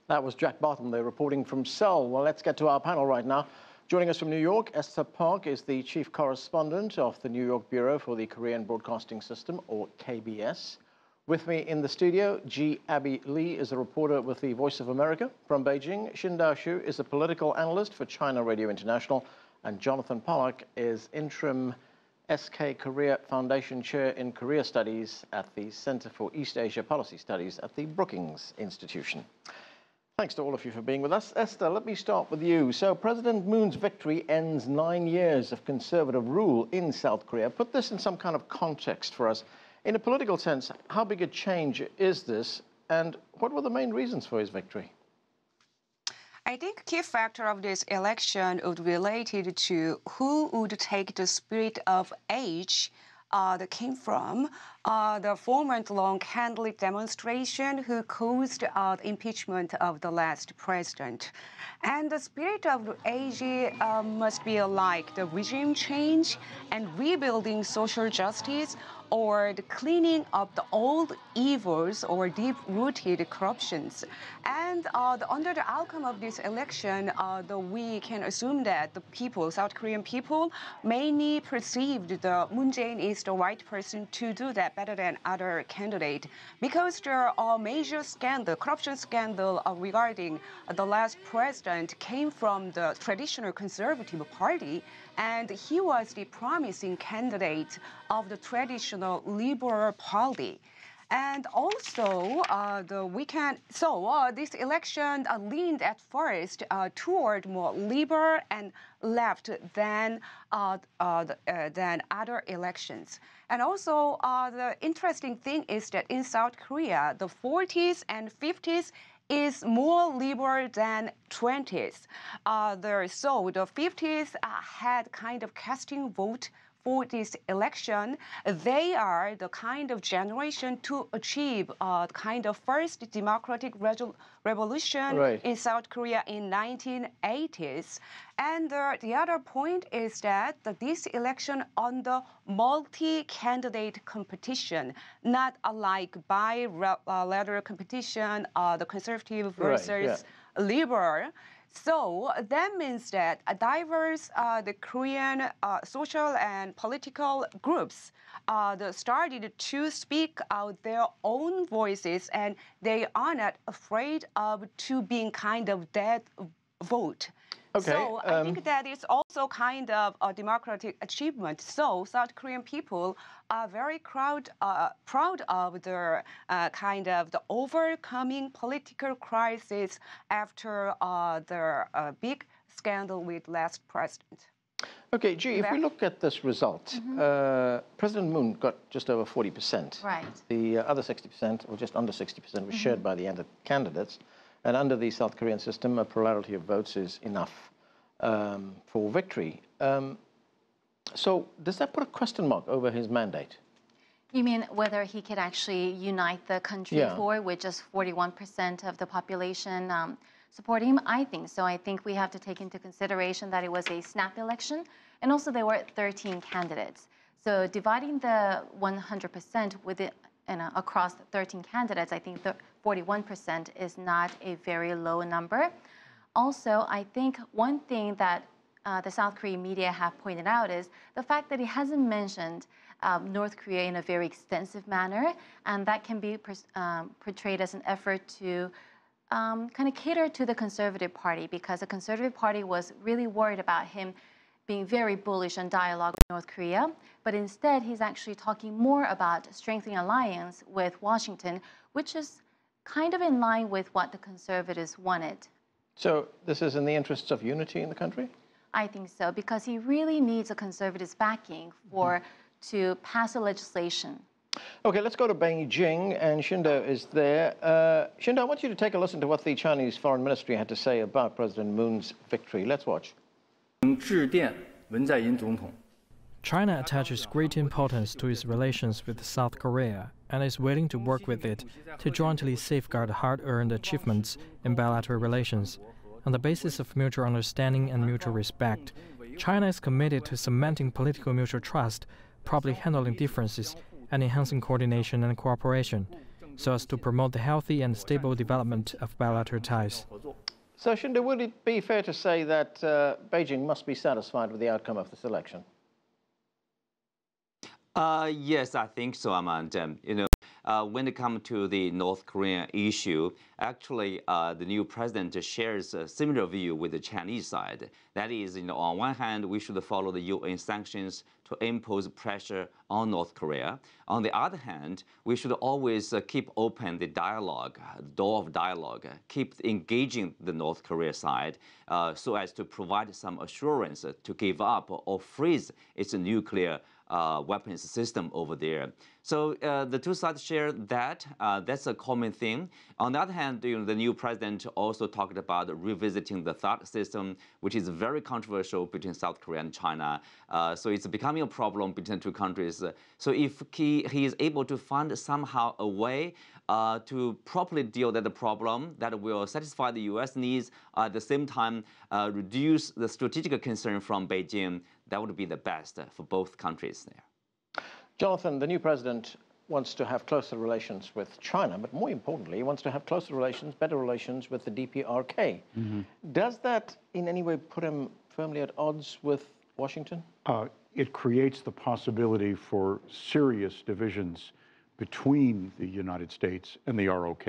That was Jack Bartham there reporting from Seoul. Well, let's get to our panel right now. Joining us from New York, Esther Park is the chief correspondent of the New York Bureau for the Korean Broadcasting System, or KBS. With me in the studio, Jee Abbey Lee is a reporter with the Voice of America. From Beijing, Qinduo Xu is a political analyst for China Radio International, and Jonathan Pollack is Interim SK-Korea Foundation Chair in Korea Studies at the Center for East Asia Policy Studies at the Brookings Institution. Thanks to all of you for being with us. Esther, let me start with you. So President Moon's victory ends 9 years of conservative rule in South Korea. Put this in some kind of context for us. In a political sense, how big a change is this, and what were the main reasons for his victory? I think a key factor of this election would be related to who would take the spirit of age that came from the 4-month-long candlelit demonstration who caused the impeachment of the last president. And the spirit of the age must be like the regime change and rebuilding social justice, or the cleaning up the old evils or deep-rooted corruptions. And under the outcome of this election, we can assume that the people, South Korean people, mainly perceived the Moon Jae-in is the right person to do that better than other candidate, because there are major scandal, corruption scandal regarding the last president came from the traditional conservative party, and he was the promising candidate of the traditional liberal party. And also, this election leaned at first toward more liberal and left than other elections. And also, the interesting thing is that in South Korea, the 40s and 50s is more liberal than 20s. So the 50s had kind of casting vote for this election. They are the kind of generation to achieve kind of first democratic revolution in South Korea in 1980s. And the other point is that this election under multi-candidate competition, not like bilateral competition, the conservative versus liberal. So that means that diverse the Korean social and political groups started to speak out their own voices, and they are not afraid of to being kind of dead vote. Okay. So I think that is also kind of a democratic achievement. So South Korean people are very proud of their kind of the overcoming political crisis after the big scandal with last president. Okay, Jee, if we look at this result, President Moon got just over 40%. Right. The other 60%, or just under 60%, was shared by the other candidates. And under the South Korean system, a plurality of votes is enough for victory. So does that put a question mark over his mandate? You mean whether he could actually unite the country forward with just 41% of the population supporting him? I think so. I think we have to take into consideration that it was a snap election, and also there were 13 candidates. So dividing the 100% within across 13 candidates, I think the 41% is not a very low number. Also, I think one thing that the South Korean media have pointed out is the fact that he hasn't mentioned North Korea in a very extensive manner, and that can be portrayed as an effort to kind of cater to the Conservative Party, because the Conservative Party was really worried about him being very bullish on dialogue with North Korea, but instead he's actually talking more about strengthening alliance with Washington, which is kind of in line with what the conservatives wanted. So this is in the interests of unity in the country? I think so, because he really needs a conservatives' backing to pass a legislation. Okay, let's go to Beijing, and Qinduo is there. Qinduo, I want you to take a listen to what the Chinese Foreign Ministry had to say about President Moon's victory. Let's watch. China attaches great importance to its relations with South Korea and is willing to work with it to jointly safeguard hard-earned achievements in bilateral relations. On the basis of mutual understanding and mutual respect, China is committed to cementing political mutual trust, properly handling differences, and enhancing coordination and cooperation. so as to promote the healthy and stable development of bilateral ties. So, Qinduo, would it be fair to say that Beijing must be satisfied with the outcome of this election? Yes, I think so, Amanda. When it comes to the North Korean issue, actually, the new president shares a similar view with the Chinese side. That is, on one hand, we should follow the UN sanctions to impose pressure on North Korea. On the other hand, we should always keep open the dialogue, the door of dialogue, keep engaging the North Korea side so as to provide some assurance to give up or freeze its nuclear weapons system over there. So the two sides share that. That's a common thing. On the other hand, the new president also talked about revisiting the THAAD system, which is very controversial between South Korea and China. So it's becoming a problem between the two countries. So if he is able to find somehow a way to properly deal with the problem that will satisfy the U.S. needs, at the same time reduce the strategic concern from Beijing, that would be the best for both countries there. Jonathan, the new president wants to have closer relations with China, but more importantly, he wants to have closer relations, better relations with the DPRK. Does that in any way put him firmly at odds with Washington? It creates the possibility for serious divisions between the United States and the ROK.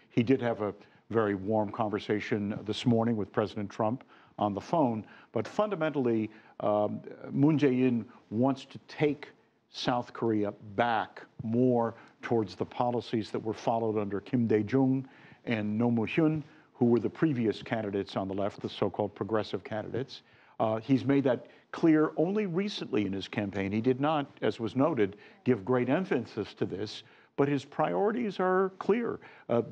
He did have a very warm conversation this morning with President Trump on the phone, but fundamentally, Moon Jae-in wants to take South Korea back more towards the policies that were followed under Kim Dae-jung and Roh Moo-hyun, who were the previous candidates on the left, the so-called progressive candidates. He's made that clear only recently in his campaign. He did not, as was noted, give great emphasis to this, but his priorities are clear.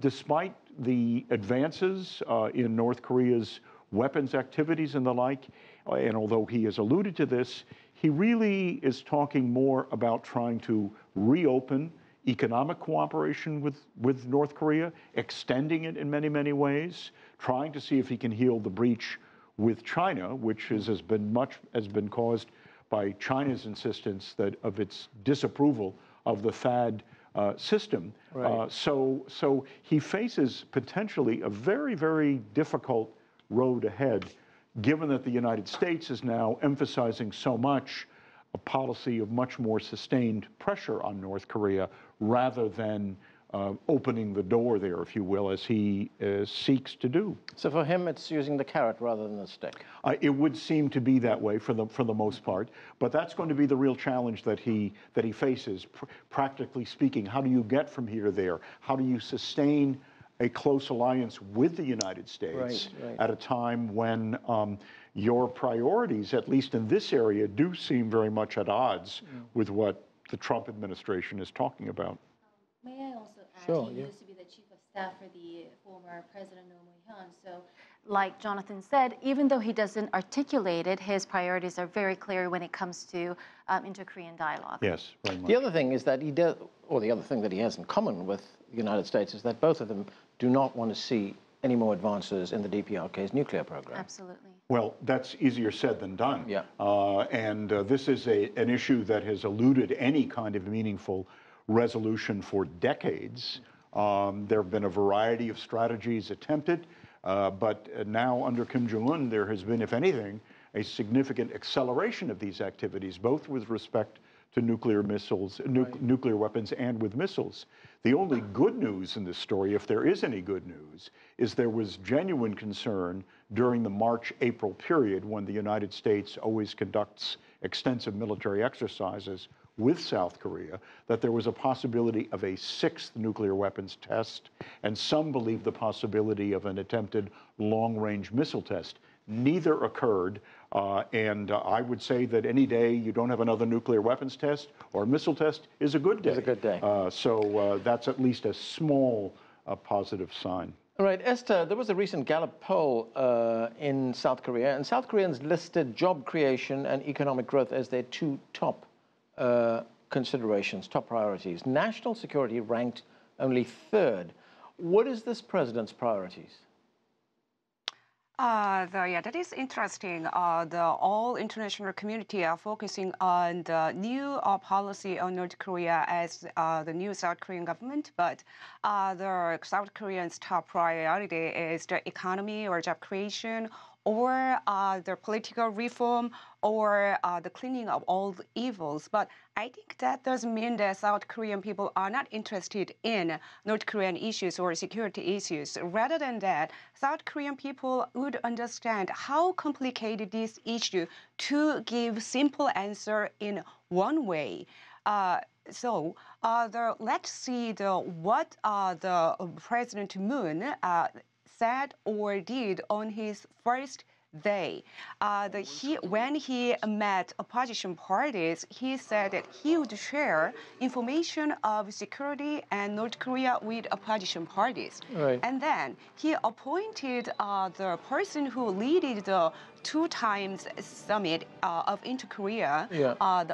Despite the advances in North Korea's weapons activities and the like, and although he has alluded to this, he really is talking more about trying to reopen economic cooperation with North Korea, extending it in many, many ways, trying to see if he can heal the breach with China, which has been caused by China's insistence of its disapproval of the THAAD system. Right. So he faces potentially a very, very difficult road ahead, given that the United States is now emphasizing so much a policy of much more sustained pressure on North Korea rather than opening the door there, if you will, as he seeks to do. So for him, it's using the carrot rather than the stick? It would seem to be that way for the most part, but that's going to be the real challenge that he faces. Practically speaking, how do you get from here to there? How do you sustain a close alliance with the United States at a time when your priorities, at least in this area, do seem very much at odds with what the Trump administration is talking about? May I also add, he used to be the chief of staff for the former President Roh Moo-hyun. So like Jonathan said, even though he doesn't articulate it, his priorities are very clear when it comes to inter-Korean dialogue. Yes, very much. The other thing is that the other thing that he has in common with the United States is that both of them do not want to see any more advances in the DPRK's nuclear program. Absolutely. Well, that's easier said than done. Yeah. This is an issue that has eluded any kind of meaningful resolution for decades. There have been a variety of strategies attempted, but now under Kim Jong-un, there has been, if anything, a significant acceleration of these activities, both with respect to nuclear missiles, nuclear weapons, and with missiles. The only good news in this story, if there is any good news, is there was genuine concern during the March-April period when the United States always conducts extensive military exercises with South Korea, that there was a possibility of a 6th nuclear weapons test, and some believe the possibility of an attempted long-range missile test. Neither occurred, and I would say that any day you don't have another nuclear weapons test or missile test is a good day. It's a good day. So that's at least a small positive sign. All right, Esther, there was a recent Gallup poll in South Korea, and South Koreans listed job creation and economic growth as their two top considerations, top priorities. National security ranked only 3rd. What is this president's priorities? Yeah, that is interesting. The all international community are focusing on the new policy on North Korea as the new South Korean government, but the South Koreans' top priority is the economy or job creation, or the political reform, or the cleaning of all the evils. But I think that doesn't mean that South Korean people are not interested in North Korean issues or security issues. Rather than that, South Korean people would understand how complicated this issue to give simple answer in one way. Let's see what the President Moon said or did on his first day. When he met opposition parties, he said that he would share information of security and North Korea with opposition parties. Right. And then he appointed the person who led the 2 times summit of Inter-Korea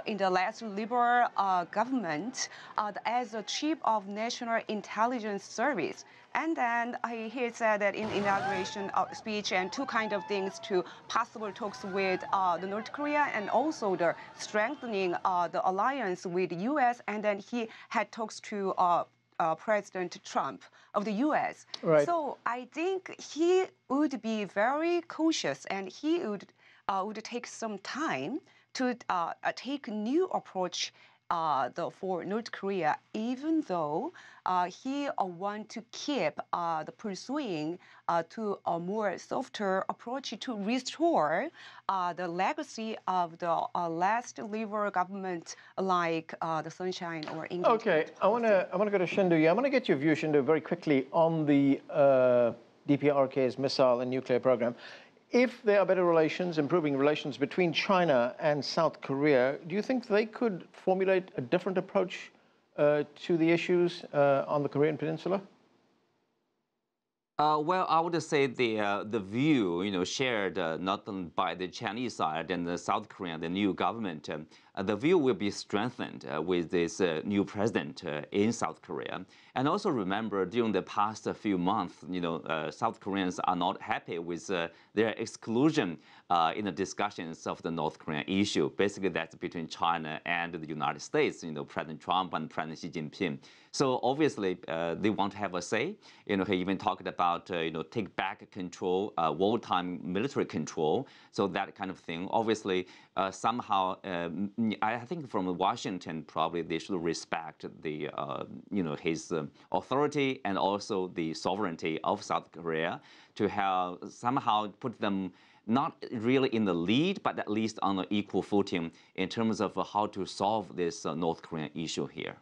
in the last Liberal government as the chief of National Intelligence Service. And then he said that in inauguration speech and 2 kind of things to possible talks with the North Korea and also the strengthening the alliance with the U.S. And then he had talks to President Trump of the U.S. Right. So I think he would be very cautious and he would take some time to take a new approach for North Korea, even though he want to keep pursuing to a more softer approach to restore the legacy of the last Liberal government, like the Sunshine or English. Okay, I want to go to Qinduo. Yeah, I want to get your view, Qinduo, very quickly on the DPRK's missile and nuclear program. If there are better relations, improving relations between China and South Korea, do you think they could formulate a different approach to the issues on the Korean Peninsula? Well, I would say the view, shared not only by the Chinese side and the South Korean, the new government, the view will be strengthened with this new president in South Korea. And also remember, during the past few months, South Koreans are not happy with their exclusion in the discussions of the North Korean issue. Basically, that's between China and the United States, President Trump and President Xi Jinping. So obviously, they want to have a say. He even talked about, take back control, wartime military control, so that kind of thing. Obviously, somehow, I think from Washington, probably they should respect the, his authority and also the sovereignty of South Korea to have somehow put them not really in the lead, but at least on an equal footing in terms of how to solve this North Korean issue here.